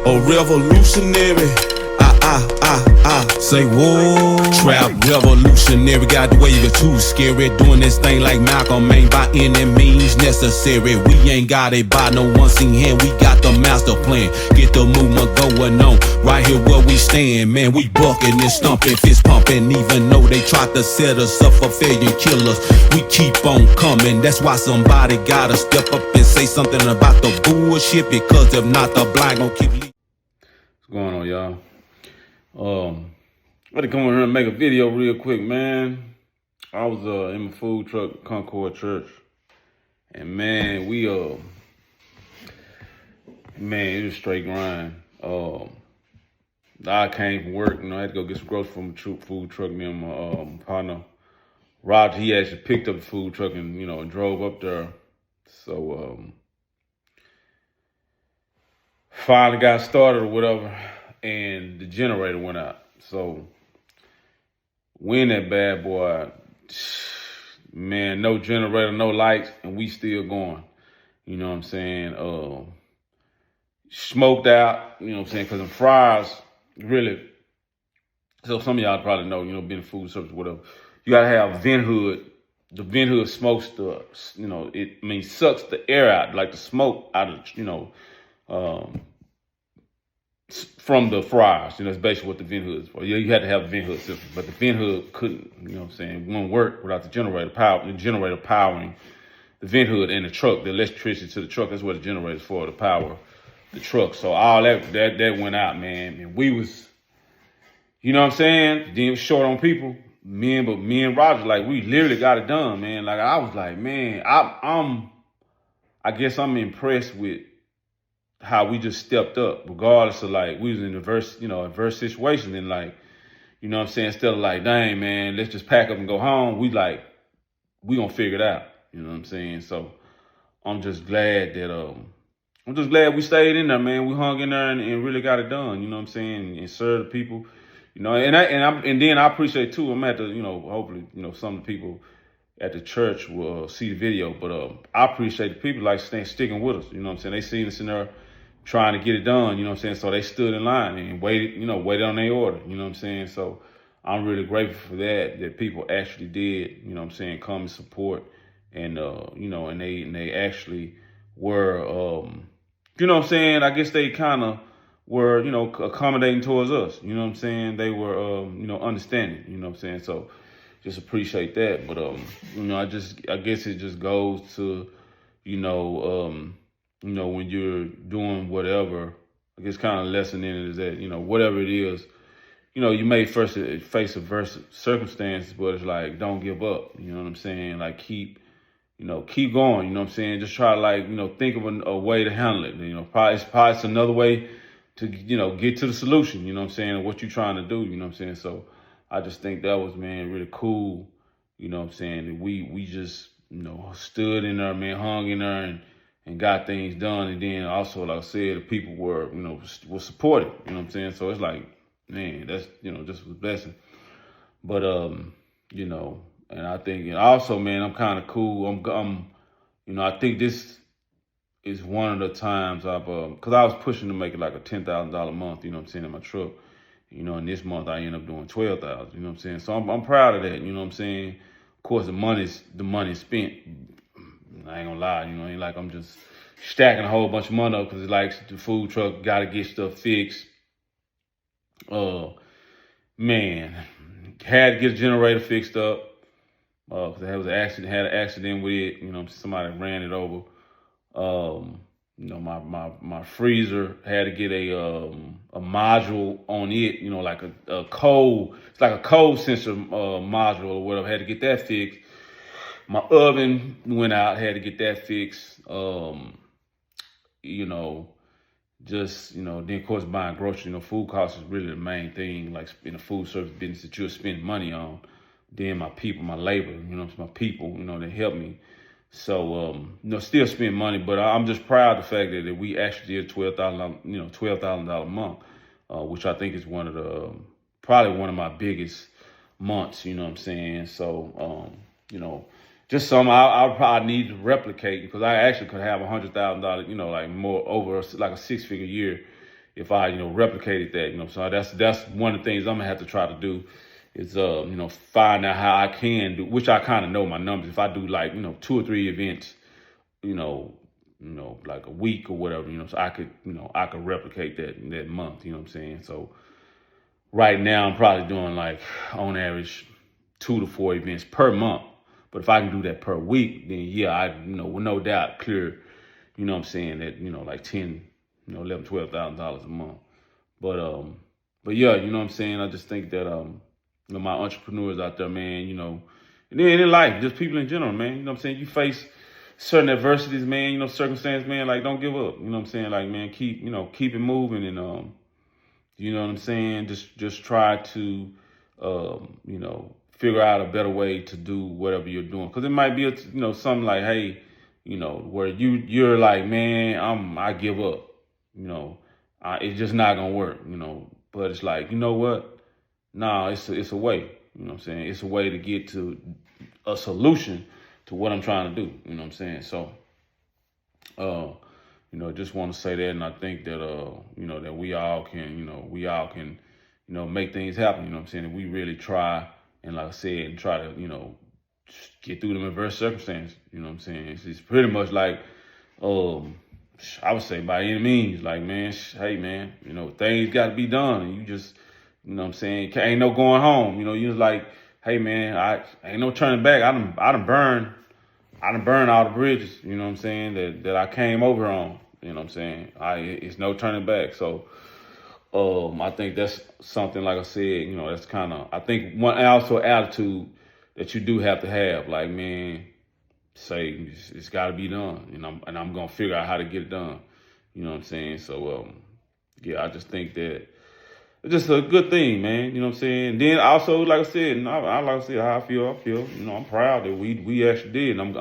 A revolutionary. Say whoa. Trap revolutionary. Got the wave it too scary. Doing this thing like Malcolm ain't by any means necessary. We ain't got it by no one seen hand. We got the master plan. Get the movement going on. Right here where we stand, man. We bucking and stumping, fist pumping. Even though they tried to set us up for failure and kill us, we keep on coming. That's why somebody gotta step up and say something about the bullshit. Because if not, the blind gon' keep leaving. What's going on, y'all? I had to come over here and make a video real quick, man. I was in my food truck at Concord Church, and man, it was straight grind. I came from work, I had to go get some groceries from the food truck. Me and my partner Roger, he actually picked up the food truck and and drove up there. So finally got started or whatever, and the generator went out. So when that bad boy, man, no generator, no lights, and we still going. You know what I'm saying? Smoked out, you know what I'm saying? Because the fryers, really, so some of y'all probably know, been in food service or whatever. You got to have vent hood. The vent hood smokes sucks the air out, like the smoke out of, from the fryers. It's basically what the vent hood is for. Yeah, you had to have a vent hood system, but the vent hood couldn't, wouldn't work without the generator powering the vent hood and the truck, the electricity to the truck. That's what the generator is for, to power the truck. So all that went out, man. And we was, then it was short on people. Me and Roger, like, we literally got it done, man. Like, I was like, man, I guess I'm impressed with how we just stepped up, regardless of, like, we was in adverse situation, and, like, instead of like, dang, man, let's just pack up and go home, we gonna figure it out, So I'm just glad we stayed in there, man. We hung in there and really got it done, and served the people, and then I appreciate too, I'm at the, hopefully, some of the people at the church will see the video, but I appreciate the people like sticking with us, They seen us in there trying to get it done, So they stood in line and waited on their order, So I'm really grateful for that people actually did, come and support, and and they actually were, I guess they kind of were, accommodating towards us, They were, understanding, So just appreciate that. But, I guess it just goes to, when you're doing whatever, I guess kind of lesson in it is that, whatever it is, you may first face adverse circumstances, but it's like, don't give up, Like, keep going, Just try to, like, think of a way to handle it, probably it's another way to, get to the solution, what you're trying to do, So I just think that was, man, really cool, that we just, stood in there, man, hung in there and got things done. And then also, like I said, the people were, were supportive, So it's like, man, that's, just a blessing. But, and I think also, man, I'm kind of cool. I think this is one of the times I've, cause I was pushing to make it like a $10,000 a month, in my truck, and this month I end up doing 12,000, So I'm proud of that, Of course, the money's spent. I ain't gonna lie, ain't like I'm just stacking a whole bunch of money up because it's like the food truck got to get stuff fixed. Man, had to get a generator fixed up because there was had an accident with it. Somebody ran it over. My freezer had to get a module on it. Like a cold. It's like a cold sensor module or whatever. Had to get that fixed. My oven went out, had to get that fixed. Then of course buying groceries, food costs is really the main thing, like in the food service business that you'll spend money on. Then my people, my labor, it's my people, they help me. So, still spend money, but I'm just proud of the fact that we actually did $12,000 a month, which I think is probably one of my biggest months, So, just something I probably need to replicate, because I actually could have $100,000, like more over like a 6-figure year, if I, replicated that, so that's one of the things I'm gonna have to try to do is, find out how I can do, which I kind of know my numbers. If I do like, 2 or 3 events, you know, like a week or whatever, so I could replicate that month, you know what I'm saying? So right now I'm probably doing like on average 2 to 4 events per month. But if I can do that per week, then yeah, I, with no doubt clear, what I'm saying, that, like 10, 11, $12,000 a month. But yeah, what I'm saying? I just think that, my entrepreneurs out there, man, and then in life, just people in general, man, you know what I'm saying? You face certain adversities, man, circumstances, man, like don't give up. You know what I'm saying? Like, man, keep it moving and, you know what I'm saying? Just try to, figure out a better way to do whatever you're doing. Cause it might be, something like, hey, where you're like, man, I give up, it's just not gonna work, but it's like, you know what? Nah, it's a way, you know what I'm saying? It's a way to get to a solution to what I'm trying to do, you know what I'm saying? So, just want to say that, and I think that, that we all can, make things happen, you know what I'm saying? If we really try, and like I said, and try to, get through them adverse circumstances, you know what I'm saying? It's pretty much like, I would say by any means, like, man, hey, man, things got to be done, and you just, you know what I'm saying? Ain't no going home, you just like, hey, man, I ain't no turning back. I done burned all the bridges, you know what I'm saying, that I came over on, you know what I'm saying? It's no turning back. So, I think that's something, like I said, that's kind of, I think one also attitude that you do have to have, like, man, say it's got to be done, and I'm going to figure out how to get it done, you know what I'm saying? So, yeah, I just think that it's just a good thing, man. You know what I'm saying? Then also, like I said, like I said, how I feel, I'm proud that we actually did. And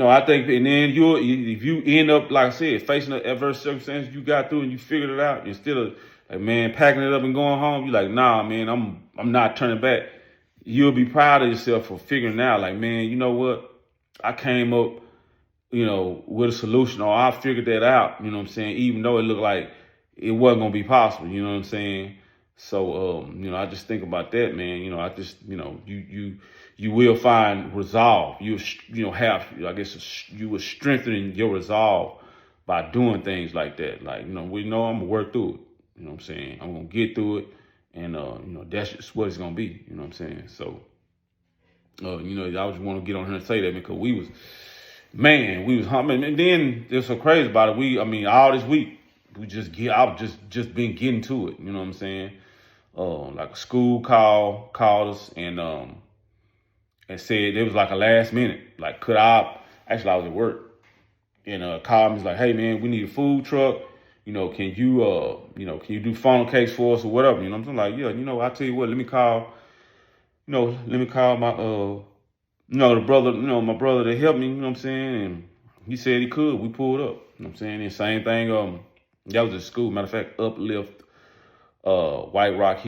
I think, and then if you end up, like I said, facing the adverse circumstances you got through and you figured it out, instead of like, man, packing it up and going home, you're like, nah, man, I'm not turning back. You'll be proud of yourself for figuring it out. Like, man, you know what? I came up, with a solution, or I figured that out, you know what I'm saying? Even though it looked like it wasn't gonna be possible, you know what I'm saying? So, I just think about that, man. I just, you will find resolve. Have, I guess, you will strengthen your resolve by doing things like that. Like, we know I'm gonna work through it. You know what I'm saying? I'm gonna get through it, and that's just what it's gonna be. You know what I'm saying? So, I just want to get on here and say that because we was humming, and then there's so crazy about it. All this week I've just been getting to it. You know what I'm saying? Like a school called us and said it was like a last minute. Like, actually I was at work and called me, was like, hey man, we need a food truck. Can you do funnel cakes for us or whatever? I'm like, yeah, I'll tell you what, let me call my the brother, my brother that helped me, you know what I'm saying? And he said he could. We pulled up. You know what I'm saying? And same thing, that was at school. Matter of fact, Uplift, White Rock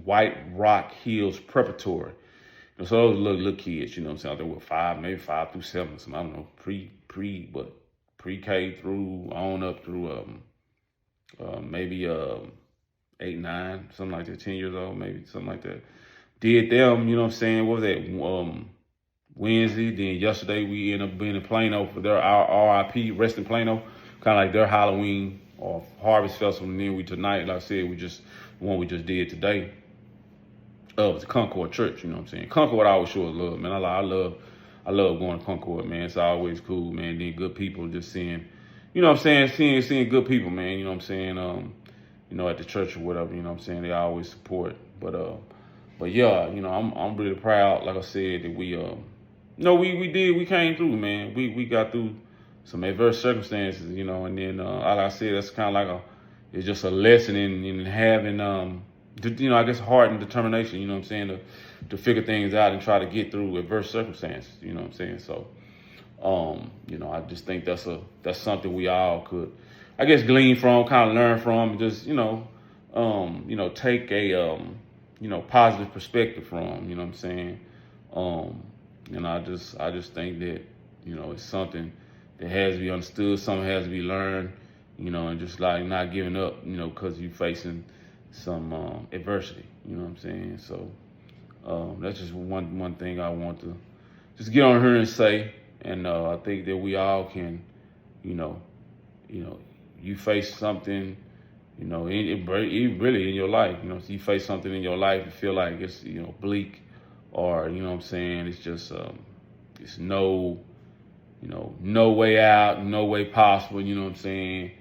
White Rock Hills Preparatory. So those little kids, you know what I'm saying? They were 5, maybe 5 through 7, so I don't know, pre-K through on up through maybe 8, 9, something like that, 10 years old, maybe something like that. Did them, you know what I'm saying? What was that? Wednesday. Then yesterday we ended up being in Plano for our RIP, Rest in Plano, kind of like their Halloween or Harvest Festival. And then tonight, like I said, we just did today. It was the Concord Church, you know what I'm saying? Concord I always sure love, man. I love going to Concord, man. It's always cool, man. Then good people, just seeing, you know what I'm saying? Seeing good people, man. You know what I'm saying? At the church or whatever, you know what I'm saying? They always support. But yeah, I'm really proud, like I said, that we came through, man. We got through some adverse circumstances, and then, like I said, that's kind of like it's just a lesson in having, I guess heart and determination, you know what I'm saying, to figure things out and try to get through adverse circumstances, you know what I'm saying? So, I just think that's something we all could, I guess, glean from, kind of learn from, just, take a, positive perspective from, you know what I'm saying? And I just think that, it's something that has to be understood. Some has to be learned, and just like not giving up, because you're facing some adversity. You know what I'm saying? So that's just one thing I want to just get on here and say. And I think that we all can, you know, you face something, really in your life. So you face something in your life, you feel like it's, bleak, or what I'm saying, it's just it's no way out, no way possible. You know what I'm saying?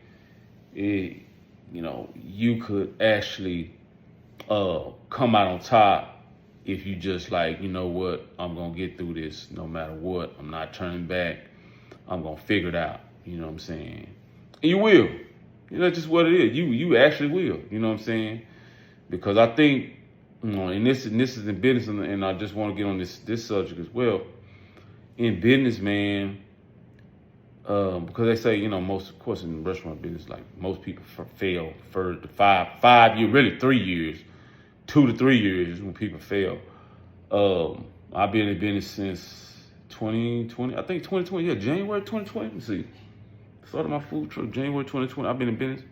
You could actually come out on top if you just like, what, I'm gonna get through this no matter what. I'm not turning back. I'm gonna figure it out. You know what I'm saying? And you will. That's just what it is. You actually will. You know what I'm saying? Because I think, and this is in business, and I just want to get on this subject as well. In business, man, because they say, most, of course, in the restaurant business, like most people fail for the 5 years, really 3 years, 2 to 3 years is when people fail. I've been in business since 2020. I think 2020, yeah, January 2020. Let me see. Started my food truck January 2020. I've been in business,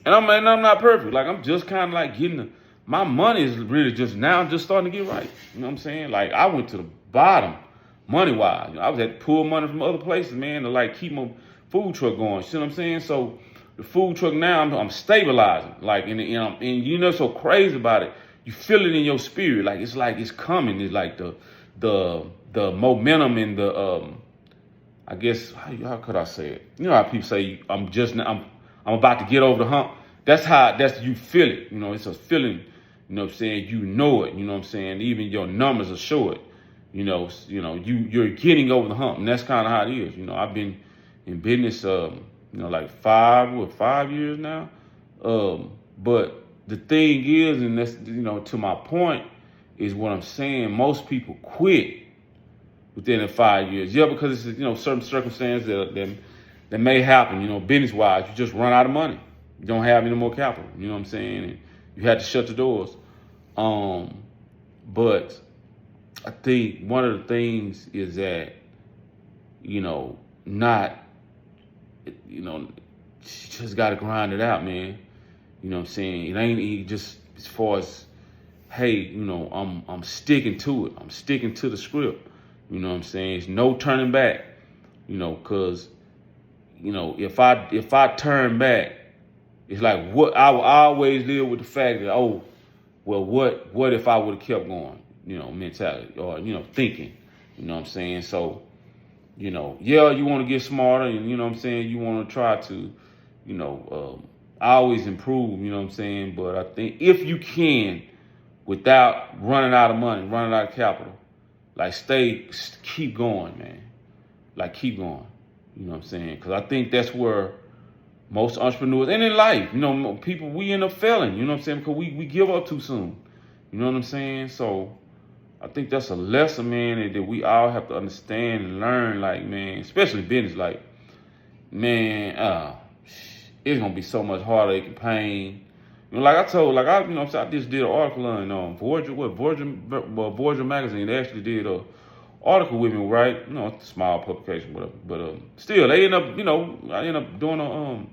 and I'm not perfect. Like, I'm just kind of like getting my money is really just now just starting to get right. You know what I'm saying? Like, I went to the bottom money wise. I was had to pull money from other places, man, to like keep my food truck going. See what I'm saying? So the food truck now, I'm stabilizing. Like, and so crazy about it. You feel it in your spirit. Like it's coming. It's like the momentum and the I guess how could I say it? You know how people say I'm about to get over the hump. That's you feel it. It's a feeling. You know what I'm saying? You know it. You know what I'm saying? Even your numbers will show it. You're getting over the hump, and that's kind of how it is. I've been in business, like 5 years now. But the thing is, and that's, to my point, is what I'm saying. Most people quit within the 5 years. Yeah, because it's, certain circumstances that may happen, business wise. You just run out of money. You don't have any more capital. You know what I'm saying? And you had to shut the doors. But I think one of the things is that, not, you just got to grind it out, man. You know what I'm saying? It ain't just as far as, hey, I'm sticking to it. I'm sticking to the script. You know what I'm saying? It's no turning back, because, if I turn back, it's like what I will always live with the fact that, oh, well, what if I would have kept going, mentality or, thinking, you know what I'm saying? So, yeah, you want to get smarter and, you know what I'm saying? You want to try to, always improve, you know what I'm saying? But I think if you can, without running out of money, running out of capital, like keep going, man. Like keep going, you know what I'm saying? Because I think that's where most entrepreneurs, and in life, people, we end up failing, you know what I'm saying? Because we give up too soon, you know what I'm saying? So I think that's a lesson, man, that we all have to understand and learn, like, man, especially business, like, man, it's gonna be so much heartache and pain. Like I told, like I just did an article on Voyager magazine. They actually did a article with me, right? It's a small publication, whatever. But still, they end up, I end up doing an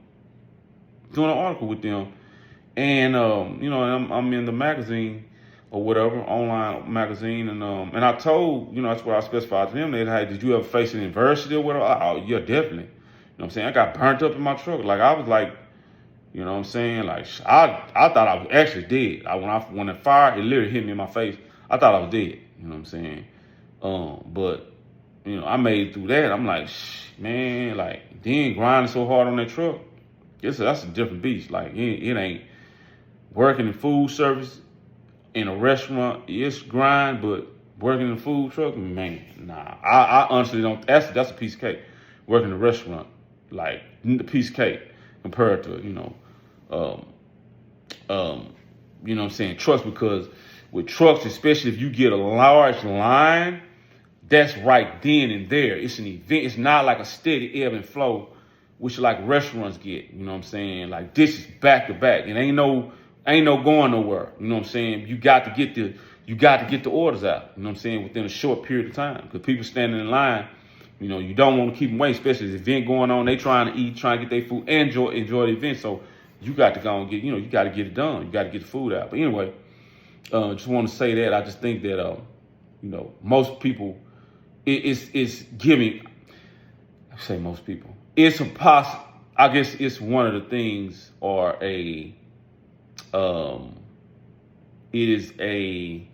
article with them, and and I'm in the magazine or whatever, online magazine, and I told, that's what I specified to them. That, hey, did you ever face an adversity or whatever? Oh, yeah, definitely. You know what I'm saying? I got burnt up in my truck. Like, I was like, you know what I'm saying? Like, I thought I was actually dead. When the fire, it literally hit me in my face. I thought I was dead. You know what I'm saying? But, I made it through that. I'm like, man, like, then grinding so hard on that truck. That's a different beast. Like, it ain't working in food service in a restaurant. It's grind, but working in a food truck, man, nah. I honestly don't. That's a piece of cake. Working in a restaurant, like, a piece of cake compared to, you know what I'm saying, trucks, because with trucks, especially if you get a large line, that's right then and there. It's an event. It's not like a steady ebb and flow, which like restaurants get. You know what I'm saying? Like, this is back to back, and ain't no going nowhere. You know what I'm saying? You got to get the orders out. You know what I'm saying? Within a short period of time, because people standing in line You know, you don't want to keep them waiting, especially the event going on. They trying to eat, trying to get their food, and enjoy the event. So you got to go and get, you got to get it done. You got to get the food out. But anyway, just want to say that I just think that most people, it's giving. I say most people. It's I guess it's one of the things, or it is a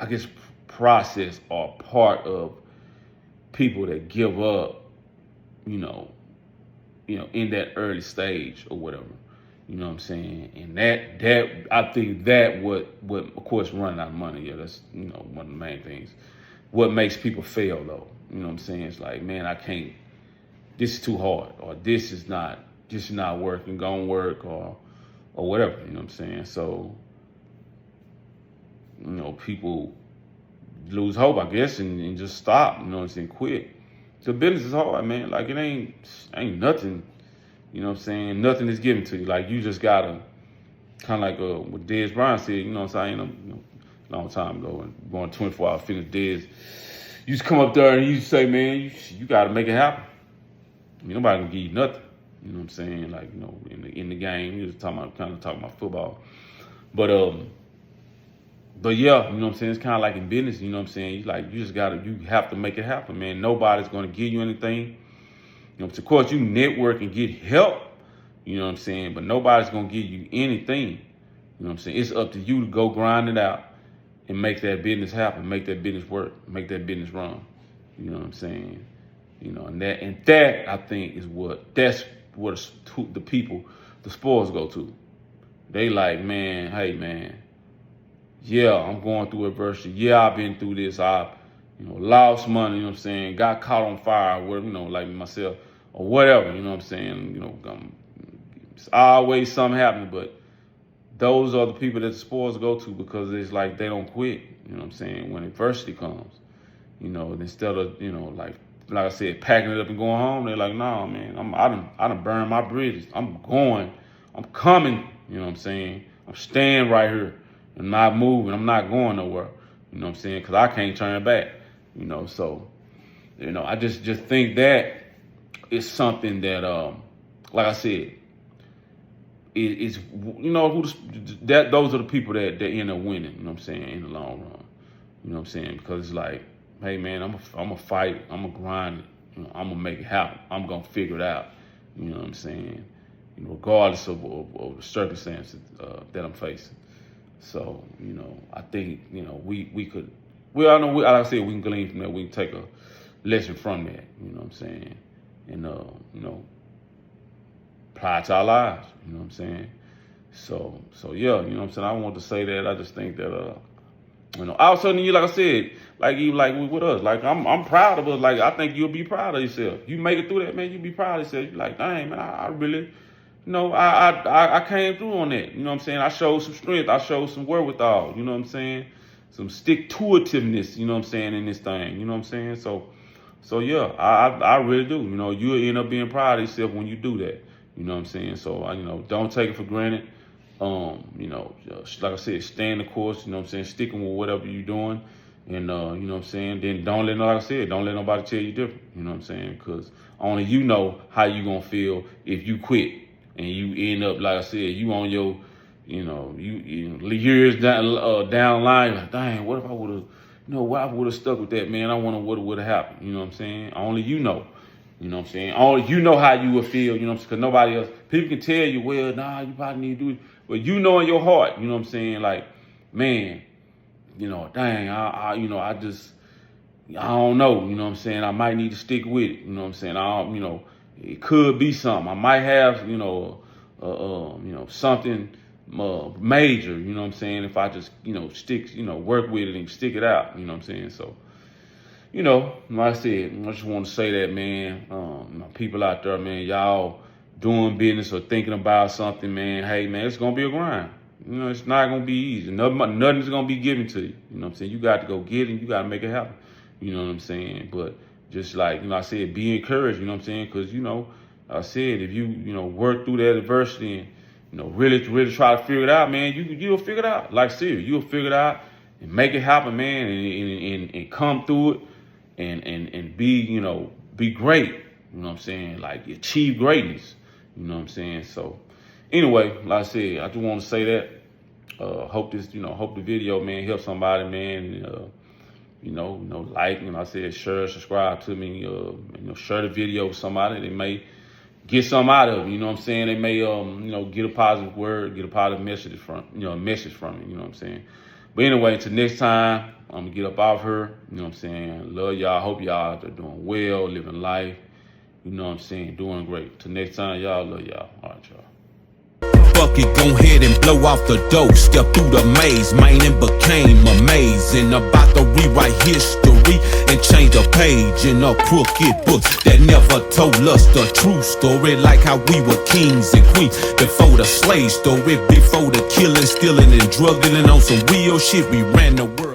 I guess process or part of people that give up, in that early stage or whatever. You know what I'm saying? And that I think that what of course running out of money, yeah, that's one of the main things. What makes people fail though, you know what I'm saying? It's like, man, I can't, this is too hard, or this is not working, gonna work, or whatever, you know what I'm saying? So, people lose hope, I guess, and just stop, you know what I'm saying, quit. So business is hard, man. Like it ain't nothing, you know what I'm saying? Nothing is given to you. Like you just gotta, kind of like what Dez Bryant said, you know what I'm saying? A long time ago, and going 24-hour fitness, Dez, you just come up there and you say, man, you gotta make it happen. I mean, nobody gonna give you nothing. You know what I'm saying? Like, in the game, he was talking about football. But yeah, you know what I'm saying? It's kind of like in business, you know what I'm saying? You have to make it happen, man. Nobody's going to give you anything. Of course, you network and get help, you know what I'm saying? But nobody's going to give you anything, you know what I'm saying? It's up to you to go grind it out and make that business happen, make that business work, make that business run, you know what I'm saying? And that I think that's what the people, the sports go to. They like, man, hey, man, yeah, I'm going through adversity. Yeah, I've been through this. I, lost money, you know what I'm saying? Got caught on fire, like myself, or whatever, you know what I'm saying? It's always something happening, but those are the people that the sports go to because it's like they don't quit, you know what I'm saying? When adversity comes, instead of, like I said, packing it up and going home, they're like, nah, man, I done burned my bridges. I'm coming, you know what I'm saying? I'm staying right here. I'm not moving. I'm not going nowhere. You know what I'm saying? Because I can't turn back. So, I just think that is something that, like I said, is those are the people that end up winning. You know what I'm saying? In the long run. You know what I'm saying? Because it's like, hey man, I'm a fight. I'm a grind. I'm gonna make it happen. I'm gonna figure it out. You know what I'm saying? Regardless of the circumstances that I'm facing. So, I think, we could, all know, like I said, we can glean from that. We can take a lesson from that, you know what I'm saying? And, apply it to our lives, you know what I'm saying? So yeah, you know what I'm saying? I want to say that. I just think that, all of a sudden, like I said, like even like with us, like I'm proud of us. Like I think you'll be proud of yourself. You make it through that, man. You be proud of yourself. You're like, dang, man, I really, I came through on that. You know what I'm saying? I showed some strength. I showed some wherewithal. You know what I'm saying? Some stick-to-itiveness, you know what I'm saying, in this thing. You know what I'm saying? So yeah, I really do. You'll end up being proud of yourself when you do that. You know what I'm saying? So, don't take it for granted. Just, like I said, stay in the course. You know what I'm saying? Sticking with whatever you're doing. And, you know what I'm saying? Then don't let nobody tell you different. You know what I'm saying? Because only you know how you going to feel if you quit. And you end up, like I said, you on your, years down the line, like, dang, what if I would have, what I would have stuck with that, man? I wonder what would have happened. You know what I'm saying? Only you know. You know what I'm saying? Only you know how you would feel, you know what I'm saying? Because nobody else, people can tell you, well, nah, you probably need to do it. But you know in your heart, you know what I'm saying? Like, man, dang, I don't know, you know what I'm saying? I might need to stick with it, you know what I'm saying? It could be something. I might have, something major, you know what I'm saying? If I just, stick, work with it and stick it out, you know what I'm saying? So, like I said, I just want to say that, man, people out there, man, y'all doing business or thinking about something, man, hey, man, it's going to be a grind. It's not going to be easy. Nothing's going to be given to you. You know what I'm saying? You got to go get it and you got to make it happen. You know what I'm saying? But just like, I said, be encouraged, you know what I'm saying? Because, I said, if you, work through that adversity and, really try to figure it out, man, you'll figure it out. Like, seriously, you'll figure it out. and make it happen, man, and come through it and be, you know, be great. You know what I'm saying? Like achieve greatness. You know what I'm saying? So anyway, like I said, I just want to say that. Hope this, you know, hope the video, man, help somebody, man. Like, I said, share, subscribe to me, share the video with somebody. They may get something out of it, you know what I'm saying? They may, get a positive word, get a positive message from, message from it, you know what I'm saying? But anyway, until next time, I'm gonna get up off her, you know what I'm saying? Love y'all, hope y'all out there doing well, living life, you know what I'm saying? Doing great. Till next time, y'all, love y'all. All right, y'all. Fuck it, go ahead and blow off the dough. Step through the maze, man, and became amazing. About to rewrite history and change a page in a crooked book that never told us the true story. Like how we were kings and queens before the slave story, before the killing, stealing, and drug dealing on some real shit. We ran the world.